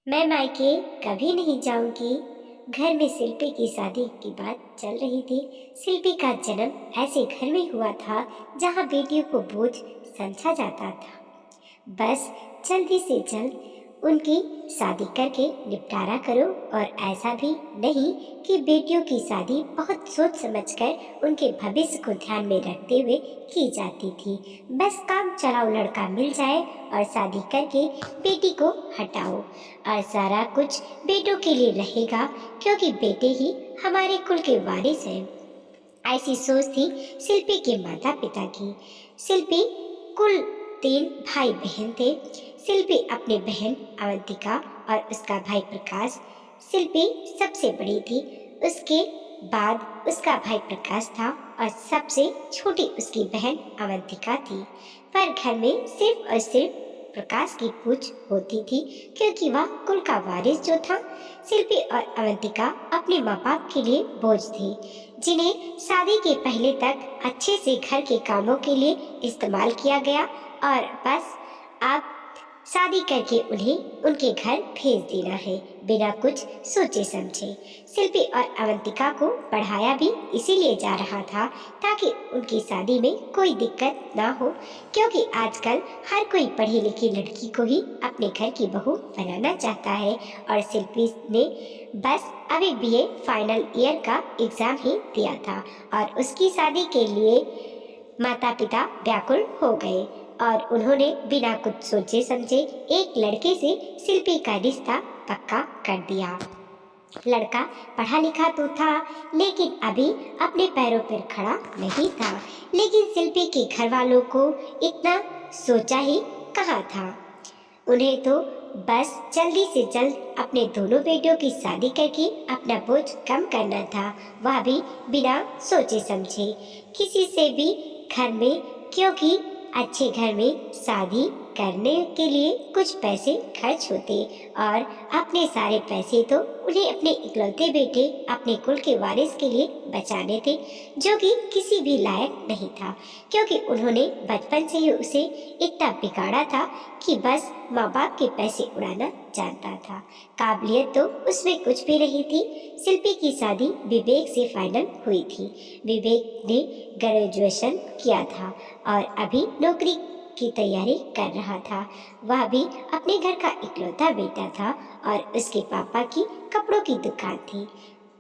मैं मायके कभी नहीं जाऊंगी। घर में शिल्पी की शादी की बात चल रही थी। शिल्पी का जन्म ऐसे घर में हुआ था जहां बेटियों को बोझ समझा जाता था। बस जल्दी से जल्द उनकी शादी करके निपटारा करो, और ऐसा भी नहीं कि बेटियों की शादी बहुत सोच समझकर उनके भविष्य को ध्यान में रखते हुए की जाती थी। बस काम चलाओ लड़का मिल जाए और शादी करके बेटी को हटाओ, और सारा कुछ बेटों के लिए रहेगा, क्योंकि बेटे ही हमारे कुल के वारिस हैं। ऐसी सोच थी शिल्पी के माता पिता की। शिल्पी कुल 3 भाई बहन थे। शिल्पी अपनी बहन अवंतिका और उसका भाई प्रकाश। शिल्पी सबसे बड़ी थी। उसके बाद उसका भाई प्रकाश था और सबसे छोटी उसकी बहन अवंतिका थी। पर घर में सिर्फ और सिर्फ प्रकाश की पूछ होती थी, क्योंकि वह कुल का वारिस जो था। शिल्पी और अवंतिका अपने माँ बाप के लिए बोझ थी, जिन्हें शादी के पहले तक अच्छे से घर के कामों के लिए इस्तेमाल किया गया, और बस अब शादी करके उन्हें उनके घर भेज देना है, बिना कुछ सोचे समझे। शिल्पी और अवंतिका को पढ़ाया भी इसीलिए जा रहा था ताकि उनकी शादी में कोई दिक्कत ना हो, क्योंकि आजकल हर कोई पढ़ी लिखी लड़की को ही अपने घर की बहू बनाना चाहता है। और शिल्पी ने बस अभी बीए फाइनल ईयर का एग्जाम ही दिया था, और उसकी शादी के लिए माता पिता व्याकुल हो गए, और उन्होंने बिना कुछ सोचे समझे एक लड़के से शिल्पी का रिश्ता पक्का कर दिया। लड़का पढ़ा लिखा तो था, लेकिन अभी अपने पैरों पर खड़ा नहीं था। लेकिन शिल्पी के घर वालों को इतना सोचा ही कहाँ था। उन्हें तो बस जल्दी से जल्द अपने दोनों बेटियों की शादी करके अपना बोझ कम करना था, वह भी बिना सोचे समझे किसी से भी घर में, क्योंकि अच्छे घर में शादी करने के लिए कुछ पैसे खर्च होते, और अपने सारे पैसे तो उन्हें अपने इकलौते बेटे, अपने कुल के वारिस के लिए बचाने थे, जो कि किसी भी लायक नहीं था, क्योंकि उन्होंने बचपन से ही उसे इतना बिगाड़ा था कि बस माँ बाप के पैसे उड़ाना जानता था। काबिलियत तो उसमें कुछ भी नहीं थी। शिल्पी की शादी विवेक से फाइनल हुई थी। विवेक ने ग्रेजुएशन किया था और अभी नौकरी की तैयारी कर रहा था। वह भी अपने घर का इकलौता बेटा था, और उसके पापा की कपड़ों की दुकान थी,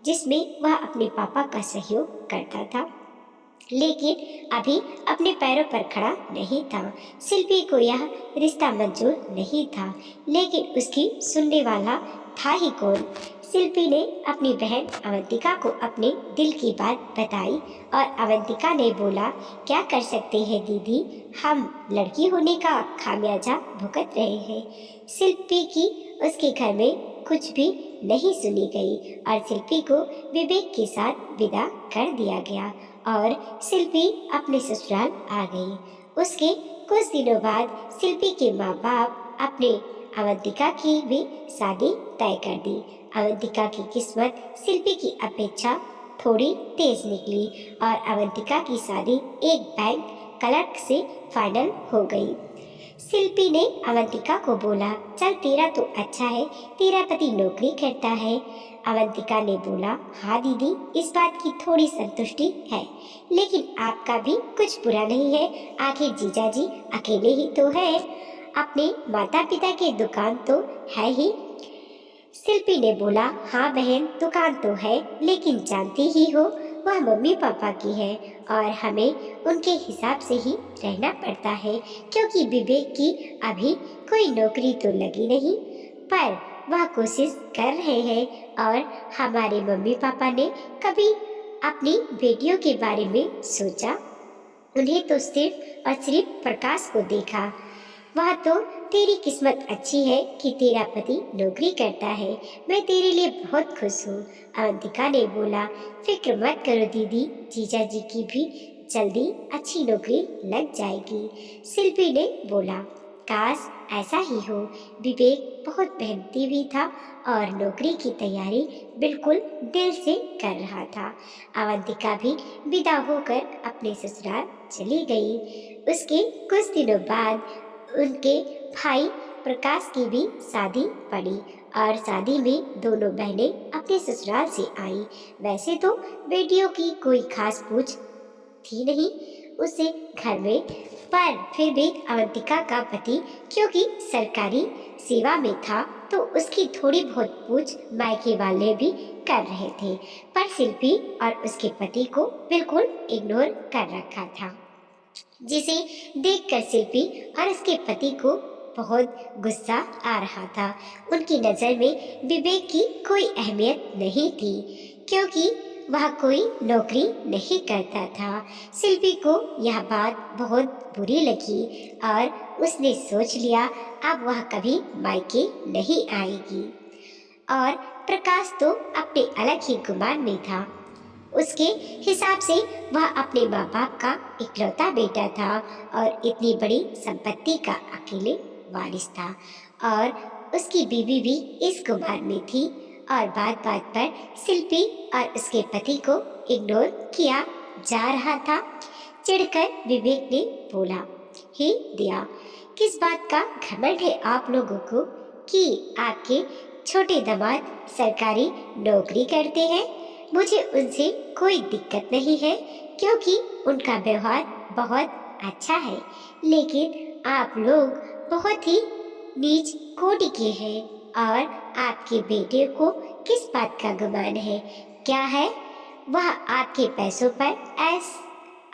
जिसमें वह अपने पापा का सहयोग करता था, लेकिन अभी अपने पैरों पर खड़ा नहीं था। शिल्पी को यह रिश्ता मंजूर नहीं था, लेकिन उसकी सुनने वाला था ही कौन। शिल्पी ने अपनी बहन अवंतिका को अपने दिल की बात बताई, और अवंतिका ने बोला, क्या कर सकते हैं दीदी, हम लड़की होने का खामियाजा भुगत रहे हैं। शिल्पी की उसके घर में कुछ भी नहीं सुनी गई, और शिल्पी को विवेक के साथ विदा कर दिया गया, और शिल्पी अपने ससुराल आ गई। उसके कुछ दिनों बाद शिल्पी के माँ बाप अपने अवंतिका की भी शादी तय कर दी। अवंतिका की किस्मत शिल्पी की अपेक्षा थोड़ी तेज निकली, और अवंतिका की शादी एक बैंक क्लर्क से फाइनल हो गई। शिल्पी ने अवंतिका को बोला, चल तेरा तो अच्छा है, तेरा पति नौकरी करता है। अवंतिका ने बोला, हाँ दीदी, इस बात की थोड़ी संतुष्टि है, लेकिन आपका भी कुछ बुरा नहीं है, आखिर जीजाजी अकेले ही तो है, अपने माता पिता की दुकान तो है ही। शिल्पी ने बोला, हाँ बहन, दुकान तो है, लेकिन जानती ही हो वह मम्मी पापा की है, और हमें उनके हिसाब से ही रहना पड़ता है, क्योंकि विवेक की अभी कोई नौकरी तो लगी नहीं, पर वह कोशिश कर रहे हैं। और हमारे मम्मी पापा ने कभी अपनी बेटियों के बारे में सोचा? उन्हें तो सिर्फ और सिर्फ प्रकाश को देखा। वह तो तेरी किस्मत अच्छी है कि तेरा पति नौकरी करता है, मैं तेरे लिए बहुत खुश हूँ। अवंतिका ने बोला, फिक्र मत करो दीदी, जीजा जी की भी जल्दी अच्छी नौकरी लग जाएगी। शिल्पी ने बोला, काश ऐसा ही हो। विवेक बहुत मेहनती भी था और नौकरी की तैयारी बिल्कुल दिल से कर रहा था। अवंतिका भी विदा होकर अपने ससुराल चली गई। उसके कुछ दिनों बाद उनके भाई प्रकाश की भी शादी पड़ी, और शादी में दोनों बहनें अपने ससुराल से आई। वैसे तो बेटियों की कोई खास पूछ थी नहीं उसे घर में, पर फिर भी अवंतिका का पति क्योंकि सरकारी सेवा में था तो उसकी थोड़ी बहुत पूछ मायके वाले भी कर रहे थे, पर शिल्पी और उसके पति को बिल्कुल इग्नोर कर रखा था, जिसे देखकर शिल्पी और उसके पति को बहुत गुस्सा आ रहा था। उनकी नज़र में विवेक की कोई अहमियत नहीं थी क्योंकि वह कोई नौकरी नहीं करता था। शिल्पी को यह बात बहुत बुरी लगी और उसने सोच लिया अब वह कभी मायके नहीं आएगी। और प्रकाश तो अपने अलग ही गुमान में था। उसके हिसाब से वह अपने माँ बाप का इकलौता बेटा था और इतनी बड़ी संपत्ति का अकेले वारिस था, और उसकी बीवी भी इस गुमान में थी और बात बात पर शिल्पी और उसके पति को इग्नोर किया जा रहा था। चिढ़कर विवेक ने बोला, हे दिया, किस बात का घमंड है आप लोगों को कि आपके छोटे दामाद सरकारी नौकरी करते हैं। मुझे उनसे कोई दिक्कत नहीं है क्योंकि उनका व्यवहार बहुत अच्छा है, लेकिन आप लोग बहुत ही नीच कोटि के हैं और आपके बेटे को किस बात का गुमान है? क्या है वह आपके पैसों पर ऐश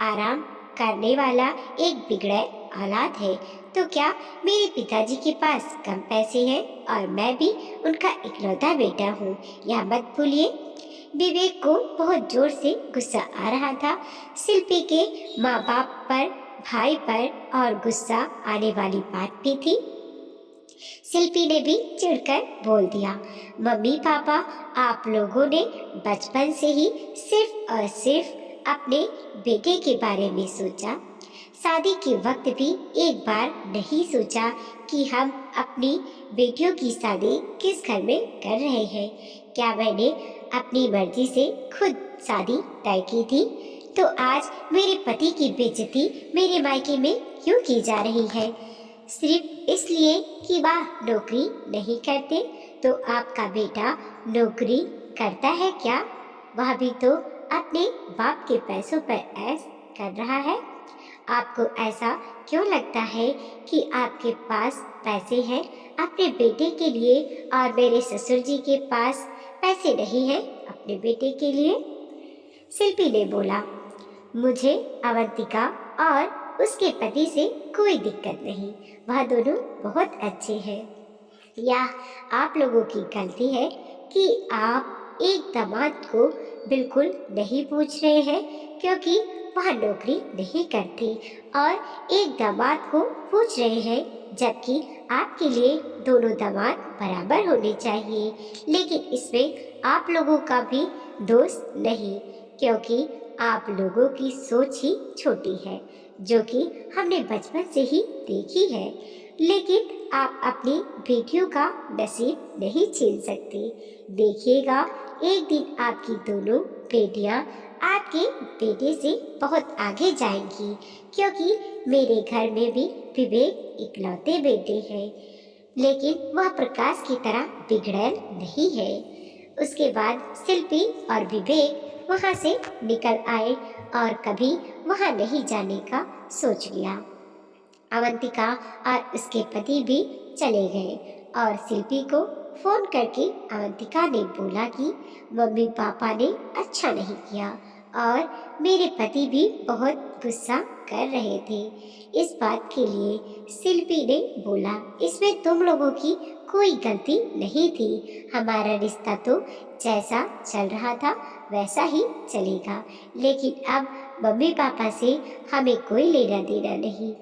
आराम करने वाला एक बिगड़ैल औलाद है। तो क्या मेरे पिताजी के पास कम पैसे हैं और मैं भी उनका इकलौता बेटा हूँ, यह मत भूलिए। विवेक को बहुत जोर से गुस्सा आ रहा था। शिल्पी के माँ बाप पर, भाई पर और गुस्सा आने वाली बात भी थी। शिल्पी ने भी चिढ़कर बोल दिया, मम्मी पापा, आप लोगों ने बचपन से ही सिर्फ और सिर्फ अपने बेटे के बारे में सोचा। शादी के वक्त भी एक बार नहीं सोचा कि हम अपनी बेटियों की शादी किस घर में कर रहे हैं। क्या मैंने अपनी मर्जी से खुद शादी तय की थी? तो आज मेरे पति की बेइज्जती मेरे मायके में क्यों की जा रही है? सिर्फ इसलिए कि वह नौकरी नहीं करते। तो आपका बेटा नौकरी करता है क्या? वह भी तो अपने बाप के पैसों पर ऐश कर रहा है। आपको ऐसा क्यों लगता है कि आपके पास पैसे हैं अपने बेटे के लिए और मेरे ससुर जी के पास पैसे नहीं हैं अपने बेटे के लिए? शिल्पी ने बोला, मुझे अवंतिका और उसके पति से कोई दिक्कत नहीं, वह दोनों बहुत अच्छे हैं। यह आप लोगों की गलती है कि आप एक दामाद को बिल्कुल नहीं पूछ रहे हैं क्योंकि वह नौकरी नहीं करती, और एक दामाद को पूछ रहे हैं जबकि आपके लिए दोनों दामाद बराबर होने चाहिए। लेकिन इसमें आप लोगों का भी दोष नहीं क्योंकि आप लोगों की सोच ही छोटी है, जो कि हमने बचपन से ही देखी है। लेकिन आप अपनी बेटियों का नसीब नहीं छीन सकते। देखिएगा एक दिन आपकी दोनों बेटियां आपके बेटे से बहुत आगे जाएंगी क्योंकि मेरे घर में भी विवेक इकलौते बेटे हैं, लेकिन वह प्रकाश की तरह बिगड़ैल नहीं है। उसके बाद शिल्पी और विवेक वहां से निकल आए और कभी वहां नहीं जाने का सोच लिया। अवंतिका और उसके पति भी चले गए और शिल्पी को फोन करके अवंतिका ने बोला कि मम्मी पापा ने अच्छा नहीं किया और मेरे पति भी बहुत गुस्सा कर रहे थे इस बात के लिए। शिल्पी ने बोला, इसमें तुम लोगों की कोई गलती नहीं थी। हमारा रिश्ता तो जैसा चल रहा था वैसा ही चलेगा, लेकिन अब मम्मी पापा से हमें कोई लेना देना नहीं।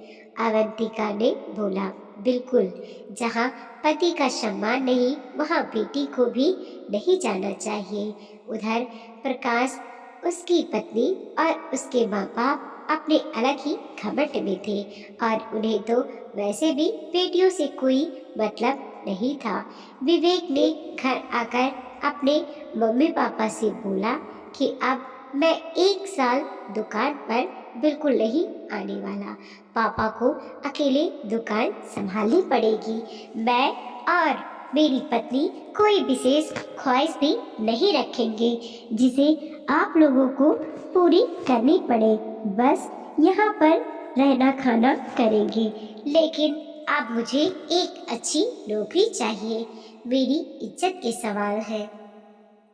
अवंतिका ने बोला, बिल्कुल, जहाँ पति का सम्मान नहीं वहाँ बेटी को भी नहीं जाना चाहिए। उधर प्रकाश, उसकी पत्नी और उसके माँ बाप अपने अलग ही घमंड में थे और उन्हें तो वैसे भी बेटियों से कोई मतलब नहीं था। विवेक ने घर आकर अपने मम्मी पापा से बोला कि अब मैं 1 साल दुकान पर बिल्कुल नहीं आने वाला। पापा को अकेले दुकान संभालनी पड़ेगी। मैं और मेरी पत्नी कोई विशेष ख्वाहिश भी नहीं रखेंगे जिसे आप लोगों को पूरी करनी पड़े। बस यहाँ पर रहना खाना करेंगे, लेकिन अब मुझे एक अच्छी नौकरी चाहिए, मेरी इज्जत के सवाल है।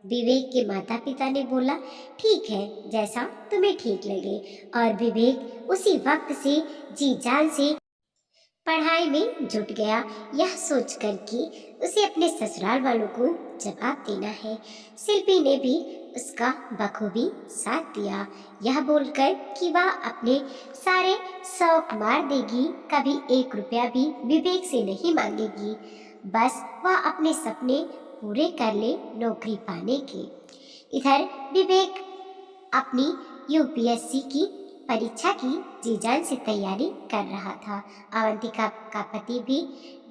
विवेक के माता पिता ने बोला, ठीक है, जैसा तुम्हें ठीक लगे। और विवेक उसी वक्त से जी जान से पढ़ाई में जुट गया, यह सोचकर कि उसे अपने ससुराल वालों को जवाब देना है। शिल्पी ने भी उसका बखूबी साथ दिया, यह बोलकर कि वह अपने सारे शौक मार देगी, कभी 1 रुपया भी विवेक से नहीं मांगेगी, बस वह अपने सपने पूरे कर ले नौकरी पाने के। इधर विवेक अपनी यूपीएससी की परीक्षा की जी जान से तैयारी कर रहा था। अवंतिका का पति भी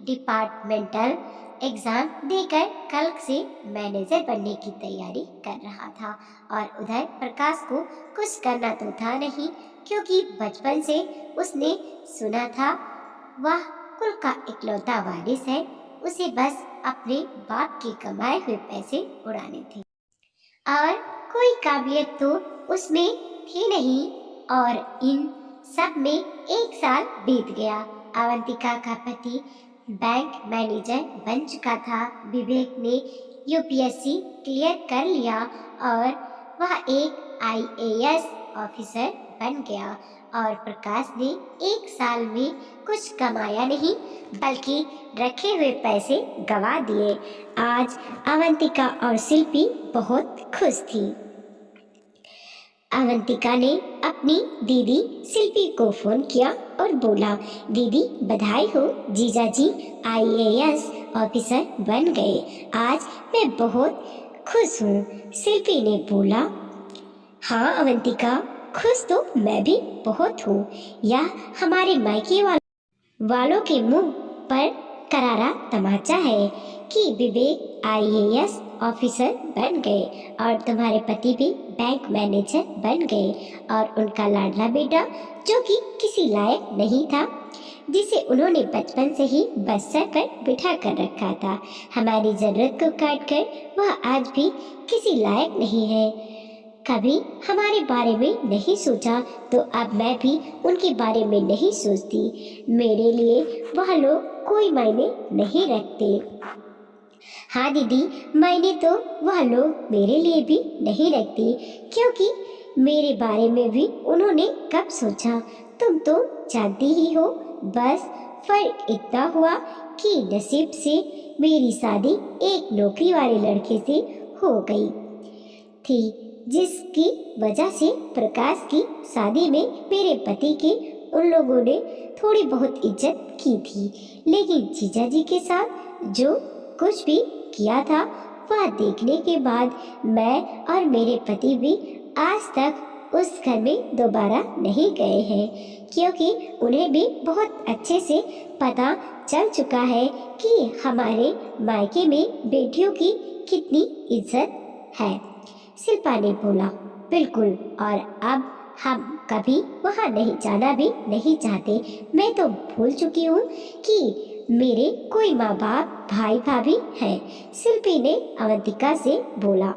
डिपार्टमेंटल एग्जाम देकर कल से मैनेजर बनने की तैयारी कर रहा था। और उधर प्रकाश को कुछ करना तो था नहीं, क्योंकि बचपन से उसने सुना था वह कुल का इकलौता वारिस है, उसे बस अपने बाप के कमाए हुए पैसे उड़ाने थे और कोई काबिलियत तो उसमें थी नहीं। और इन सब में 1 साल बीत गया। अवंतिका का पति बैंक मैनेजर बन चुका था, विवेक ने यूपीएससी क्लियर कर लिया और वह एक आईएएस ऑफिसर बन गया। और प्रकाश ने 1 साल में कुछ कमाया नहीं, बल्कि रखे हुए पैसे गवा दिए। आज अवंतिका और शिल्पी बहुत खुश थी। अवंतिका ने अपनी दीदी शिल्पी को फोन किया और बोला, दीदी बधाई हो, जीजाजी आईएएस ऑफिसर बन गए, आज मैं बहुत खुश हूँ। शिल्पी ने बोला, हाँ अवंतिका, खुश तो मैं भी बहुत हूँ। यह हमारे मायके वालों के मुंह पर करारा तमाचा है कि विवेक आईएएस ऑफिसर बन गए और तुम्हारे पति भी बैंक मैनेजर बन गए। और उनका लाडला बेटा, जो कि किसी लायक नहीं था, जिसे उन्होंने बचपन से ही बस सर पर बिठा कर रखा था, हमारी जरूरत को काट कर वह आज भी किसी लायक नहीं है। कभी हमारे बारे में नहीं सोचा, तो अब मैं भी उनके बारे में नहीं सोचती। मेरे लिए वह लोग कोई मायने नहीं रखते। हाँ दीदी, मायने तो वह लोग मेरे लिए भी नहीं रखती, क्योंकि मेरे बारे में भी उन्होंने कब सोचा, तुम तो जानती ही हो। बस फर्क इतना हुआ कि नसीब से मेरी शादी एक नौकरी वाले लड़के से हो गई थी, जिसकी वजह से प्रकाश की शादी में मेरे पति के उन लोगों ने थोड़ी बहुत इज्जत की थी, लेकिन जीजाजी के साथ जो कुछ भी किया था वह देखने के बाद मैं और मेरे पति भी आज तक उस घर में दोबारा नहीं गए हैं, क्योंकि उन्हें भी बहुत अच्छे से पता चल चुका है कि हमारे मायके में बेटियों की कितनी इज्जत है। शिल्पा ने बोला, बिल्कुल, और अब हम कभी वहाँ नहीं जाना भी नहीं चाहते। मैं तो भूल चुकी हूँ कि मेरे कोई माँ बाप भाई भाभी हैं। शिल्पी ने अवंतिका से बोला,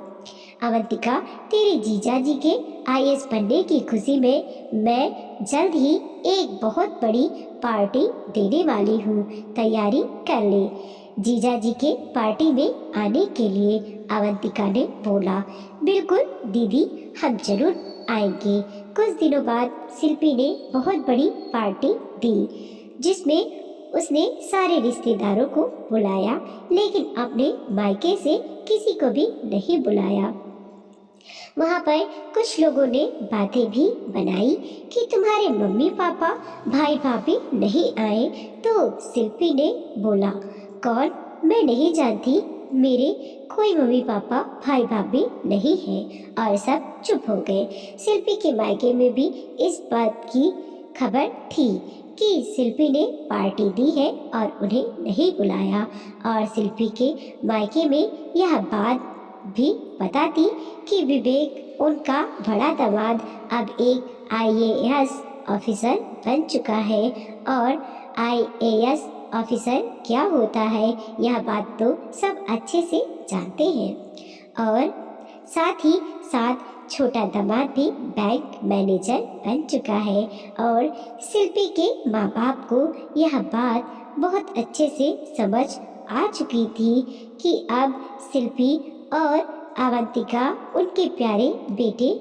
अवंतिका, तेरे जीजाजी के आईएएस बनने की खुशी में मैं जल्द ही एक बहुत बड़ी पार्टी देने वाली हूँ, तैयारी कर ले जीजाजी के पार्टी में आने के लिए। अवंतिका ने बोला, बिल्कुल दीदी, हम जरूर आएंगे। कुछ दिनों बाद शिल्पी ने बहुत बड़ी पार्टी दी, जिसमें उसने सारे रिश्तेदारों को बुलाया, लेकिन अपने मायके से किसी को भी नहीं बुलाया। वहाँ पर कुछ लोगों ने बातें भी बनाई कि तुम्हारे मम्मी पापा भाई भाभी नहीं आए, तो शिल्पी ने बोला, कौन? मैं नहीं जानती, मेरे कोई मम्मी पापा भाई भाभी नहीं है। और सब चुप हो गए। शिल्पी के मायके में भी इस बात की खबर थी कि शिल्पी ने पार्टी दी है और उन्हें नहीं बुलाया, और शिल्पी के मायके में यह बात भी पता थी कि विवेक, उनका बड़ा दामाद, अब एक आईएएस ऑफिसर बन चुका है और आईएएस ऑफिसर क्या होता है यह बात तो सब अच्छे से जानते हैं, और साथ ही साथ छोटा दामाद भी बैंक मैनेजर बन चुका है। और शिल्पी के माँ बाप को यह बात बहुत अच्छे से समझ आ चुकी थी कि अब शिल्पी और अवंतिका उनके प्यारे बेटे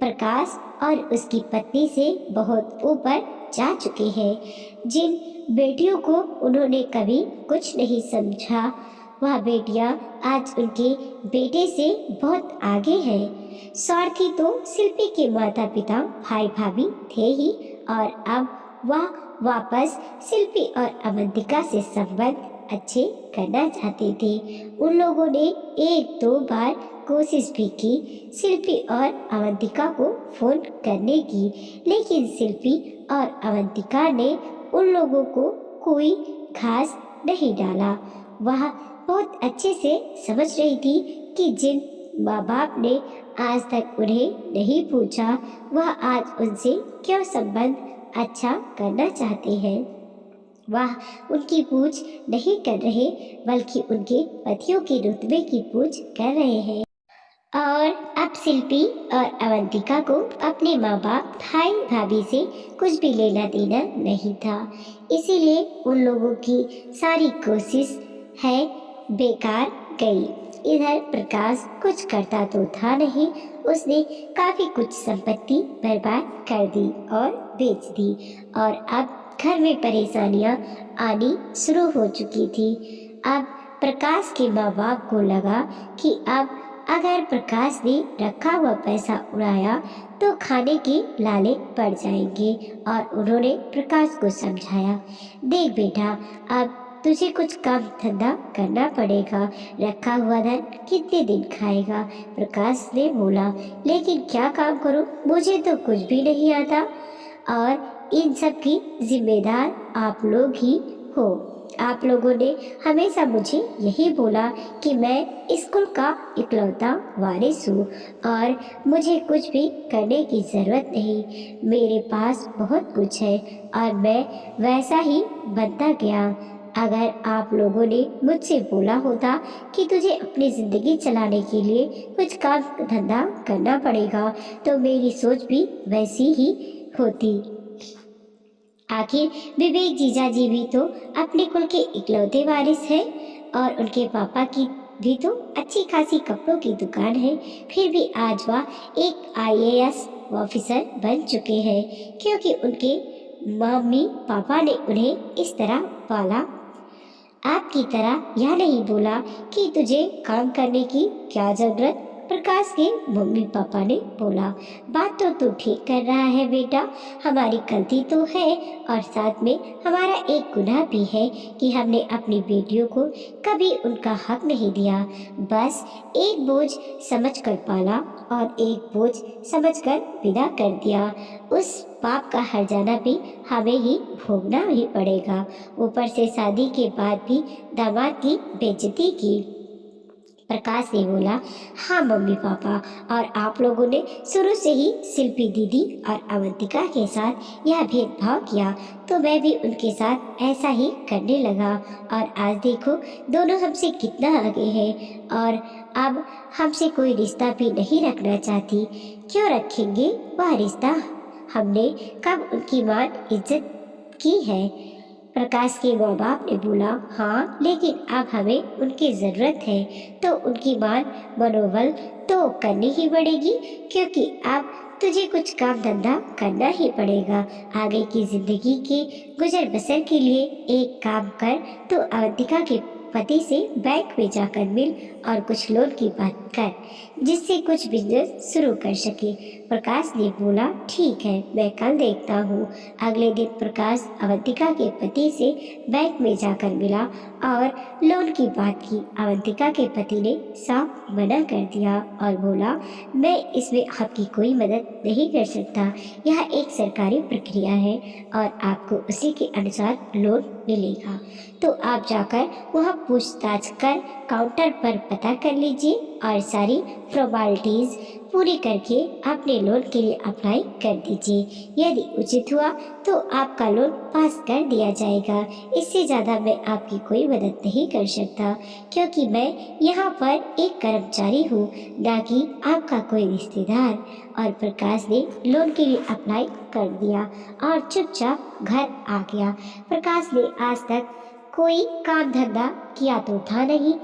प्रकाश और उसकी पत्नी से बहुत ऊपर जा चुके हैं। जिन बेटियों को उन्होंने कभी कुछ नहीं समझा, वह बेटियां आज उनके बेटे से बहुत आगे हैं। स्वार्थी तो शिल्पी के माता पिता भाई भाभी थे ही, और अब वह वापस शिल्पी और अवंतिका से संबंध अच्छे करना चाहते थे। उन लोगों ने एक दो बार कोशिश भी की शिल्पी और अवंतिका को फोन करने की, लेकिन शिल्पी और अवंतिका ने उन लोगों को कोई घास नहीं डाला। वह बहुत अच्छे से समझ रही थी कि जिन माँ बाप ने आज तक उन्हें नहीं पूछा, वह आज उनसे क्यों संबंध अच्छा करना चाहते हैं। वह उनकी पूछ नहीं कर रहे, बल्कि उनके पतियों के रुतबे की पूछ कर रहे हैं। और अब शिल्पी और अवंतिका को अपने माँ बाप भाई भाभी से कुछ भी लेना देना नहीं था, इसीलिए उन लोगों की सारी कोशिश है बेकार गई। इधर प्रकाश कुछ करता तो था नहीं, उसने काफी कुछ संपत्ति बर्बाद कर दी और बेच दी, और अब घर में परेशानियां आनी शुरू हो चुकी थी। अब प्रकाश के माँ बाप को लगा कि अब अगर प्रकाश ने रखा हुआ पैसा उड़ाया तो खाने के लाले पड़ जाएंगे, और उन्होंने प्रकाश को समझाया, देख बेटा, अब तुझे कुछ काम धंधा करना पड़ेगा, रखा हुआ धन कितने दिन खाएगा। प्रकाश ने बोला, लेकिन क्या काम करूं, मुझे तो कुछ भी नहीं आता, और इन सब की जिम्मेदार आप लोग ही हो। आप लोगों ने हमेशा मुझे यही बोला कि मैं स्कूल का इकलौता वारिस हूँ और मुझे कुछ भी करने की ज़रूरत नहीं। मेरे पास बहुत कुछ है और मैं वैसा ही बनता गया। अगर आप लोगों ने मुझसे बोला होता कि तुझे अपनी ज़िंदगी चलाने के लिए कुछ काम धंधा करना पड़ेगा, तो मेरी सोच भी वैसी ही होती। आखिर विवेक जीजाजी भी तो अपने कुल के इकलौते वारिस हैं, और उनके पापा की भी तो अच्छी खासी कपड़ों की दुकान है, फिर भी आज वह एक IAS ऑफिसर बन चुके हैं, क्योंकि उनके मम्मी पापा ने उन्हें इस तरह पाला। आपकी तरह यह नहीं बोला कि तुझे काम करने की क्या जरूरत, प्रकाश के मम्मी पापा ने बोला। बात तो तू ठीक कर रहा है बेटा, हमारी गलती तो है और साथ में हमारा एक गुनाह भी है कि हमने अपनी बेटियों को कभी उनका हक नहीं दिया। बस एक बोझ समझकर पाला और एक बोझ समझकर विदा कर दिया। उस पाप का हर्जाना भी हमें ही भोगना ही पड़ेगा। ऊपर से शादी के बाद भी दामाद की बेइज्जती की। प्रकाश ने बोला, हाँ मम्मी पापा, और आप लोगों ने शुरू से ही शिल्पी दीदी और अवंतिका के साथ यह भेदभाव किया, तो मैं भी उनके साथ ऐसा ही करने लगा, और आज देखो दोनों हमसे कितना आगे हैं, और अब हमसे कोई रिश्ता भी नहीं रखना चाहती। क्यों रखेंगे वह रिश्ता, हमने कब उनकी मान इज्जत की है। प्रकाश के माँ बाप ने बोला, हाँ लेकिन अब हमें उनकी ज़रूरत है, तो उनकी मान मनोबल तो करनी ही पड़ेगी, क्योंकि अब तुझे कुछ काम धंधा करना ही पड़ेगा। आगे की ज़िंदगी के गुजर बसर के लिए एक काम कर, तो अवंतिका के पति से बैंक में जाकर मिल और कुछ लोन की बात कर, जिससे कुछ बिजनेस शुरू कर सके। प्रकाश ने बोला, ठीक है, मैं कल देखता हूँ। अगले दिन प्रकाश अवंतिका के पति से बैंक में जाकर मिला और लोन की बात की। अवंतिका के पति ने साफ मना कर दिया और बोला, मैं इसमें आपकी कोई मदद नहीं कर सकता, यह एक सरकारी प्रक्रिया है और आपको उसी के अनुसार लोन मिलेगा, तो आप जाकर वहाँ पूछताछ कर काउंटर पर पता कर लीजिए और सारी फॉर्मेलिटीज़ पूरी करके अपने लोन के लिए अप्लाई कर दीजिए। यदि उचित हुआ तो आपका लोन पास कर दिया जाएगा। इससे ज़्यादा मैं आपकी कोई मदद नहीं कर सकता, क्योंकि मैं यहाँ पर एक कर्मचारी हूँ, ना कि आपका कोई रिश्तेदार। और प्रकाश ने लोन के लिए अप्लाई कर दिया और चुपचाप घर आ गया। प्रकाश ने आज तक कोई काम धंधा किया तो था नहीं,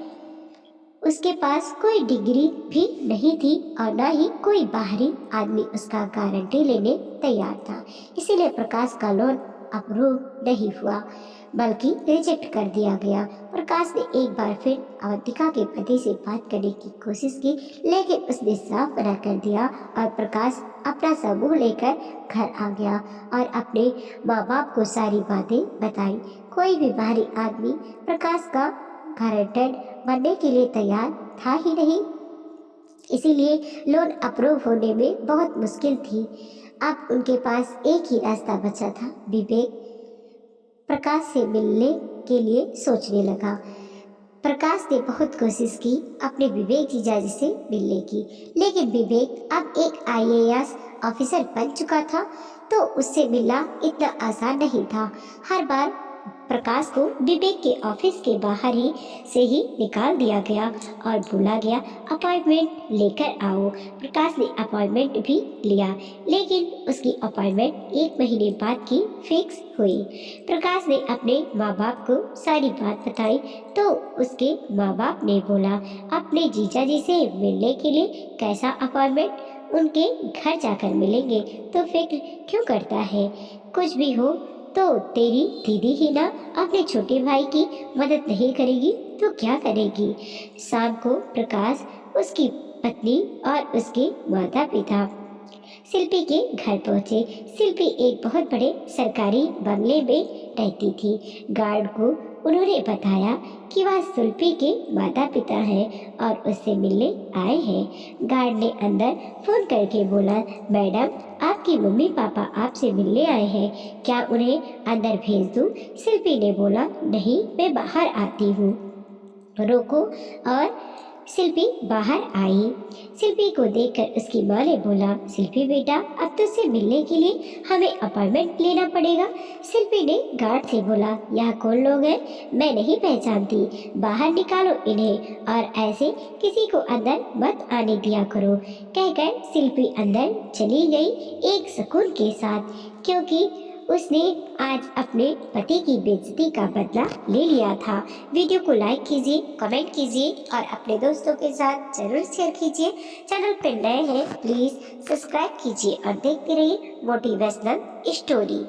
उसके पास कोई डिग्री भी नहीं थी और ना ही कोई बाहरी आदमी उसका गारंटी लेने तैयार था। इसीलिए प्रकाश का लोन अप्रूव नहीं हुआ, बल्कि रिजेक्ट कर दिया गया। प्रकाश ने एक बार फिर अवंतिका के पति से बात करने की कोशिश की, लेकिन उसने साफ मना कर दिया और प्रकाश अपना समूह लेकर घर आ गया और अपने माँ बाप को सारी बातें बताई। कोई भी बाहरी आदमी प्रकाश का गारंटर बनने के लिए तैयार था ही नहीं, इसीलिए लोन अप्रूव होने में बहुत मुश्किल थी। अब उनके पास एक ही रास्ता बचा था। विवेक प्रकाश से मिलने के लिए सोचने लगा। प्रकाश ने बहुत कोशिश की अपने विवेक जीजाजी से मिलने की, लेकिन विवेक अब एक आईएएस ऑफिसर बन चुका था, तो उससे मिलना इतना आसान नहीं था। हर बार प्रकाश को विवेक के ऑफिस के बाहर ही से ही निकाल दिया गया और बोला गया अपॉइंटमेंट लेकर आओ। प्रकाश ने अपॉइंटमेंट भी लिया, लेकिन उसकी अपॉइंटमेंट 1 महीने बाद की फिक्स हुई। प्रकाश ने अपने माँ बाप को सारी बात बताई, तो उसके माँ बाप ने बोला अपने जीजाजी से मिलने के लिए कैसा अपॉइंटमेंट, उनके घर जाकर मिलेंगे, तो फिक्र क्यों करता है? कुछ भी हो तो तेरी दीदी ही ना अपने छोटे भाई की मदद नहीं करेगी तो क्या करेगी? शाम को प्रकाश, उसकी पत्नी और उसके माता पिता शिल्पी के घर पहुंचे। शिल्पी एक बहुत बड़े सरकारी बंगले में रहती थी। गार्ड को उन्होंने बताया कि वह शिल्पी के माता पिता हैं और उससे मिलने आए हैं। गार्ड ने अंदर फोन करके बोला, मैडम आपकी मम्मी पापा आपसे मिलने आए हैं, क्या उन्हें अंदर भेज दूं? शिल्पी ने बोला, नहीं, मैं बाहर आती हूँ, रोको। और शिल्पी बाहर आई। शिल्पी को देखकर उसकी माँ ने बोला, शिल्पी बेटा अब तुझसे मिलने के लिए हमें अपॉइंटमेंट लेना पड़ेगा। शिल्पी ने गार्ड से बोला, यह कौन लोग हैं? मैं नहीं पहचानती, बाहर निकालो इन्हें और ऐसे किसी को अंदर मत आने दिया करो। कहकर शिल्पी अंदर चली गई एक सुकून के साथ, क्योंकि उसने आज अपने पति की बेइज्जती का बदला ले लिया था। वीडियो को लाइक कीजिए, कमेंट कीजिए और अपने दोस्तों के साथ जरूर शेयर कीजिए। चैनल पर नए हैं प्लीज़ सब्सक्राइब कीजिए और देखते रहिए मोटिवेशनल स्टोरी।